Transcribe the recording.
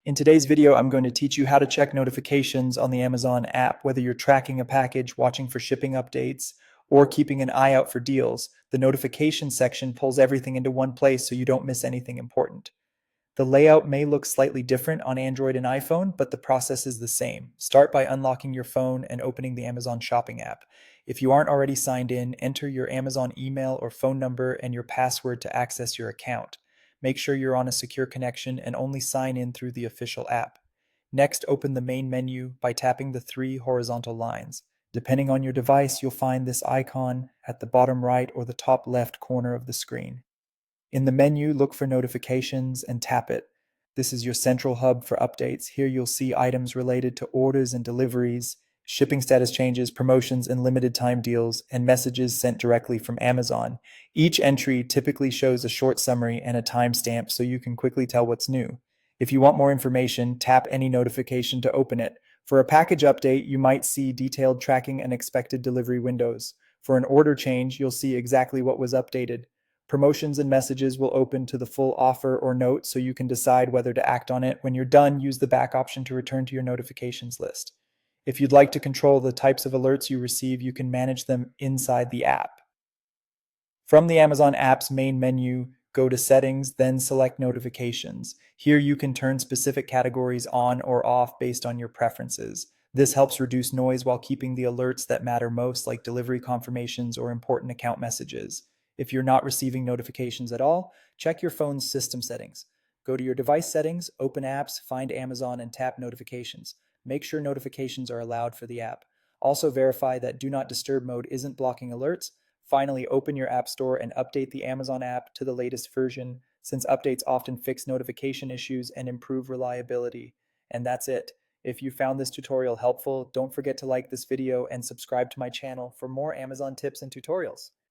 In today's video, I'm going to teach you how to check notifications on the Amazon app. Whether you're tracking a package, watching for shipping updates, or keeping an eye out for deals, the notification section pulls everything into one place so you don't miss anything important. The layout may look slightly different on Android and iPhone, but the process is the same. Start by unlocking your phone and opening the Amazon Shopping app. If you aren't already signed in, enter your Amazon email or phone number and your password to access your account. Make sure you're on a secure connection and only sign in through the official app. Next, open the main menu by tapping the three horizontal lines. Depending on your device, you'll find this icon at the bottom right or the top left corner of the screen. In the menu, look for notifications and tap it. This is your central hub for updates. Here you'll see items related to orders and deliveries, shipping status changes, promotions and limited time deals, and messages sent directly from Amazon. Each entry typically shows a short summary and a timestamp so you can quickly tell what's new. If you want more information, tap any notification to open it. For a package update, you might see detailed tracking and expected delivery windows. For an order change, you'll see exactly what was updated. Promotions and messages will open to the full offer or note so you can decide whether to act on it. When you're done, use the back option to return to your notifications list. If you'd like to control the types of alerts you receive, you can manage them inside the app. From the Amazon app's main menu, go to Settings, then select Notifications. Here you can turn specific categories on or off based on your preferences. This helps reduce noise while keeping the alerts that matter most, like delivery confirmations or important account messages. If you're not receiving notifications at all, check your phone's system settings. Go to your device settings, open apps, find Amazon, and tap Notifications. Make sure notifications are allowed for the app. Also verify that Do Not Disturb mode isn't blocking alerts. Finally, open your App Store and update the Amazon app to the latest version, since updates often fix notification issues and improve reliability. And that's it. If you found this tutorial helpful, don't forget to like this video and subscribe to my channel for more Amazon tips and tutorials.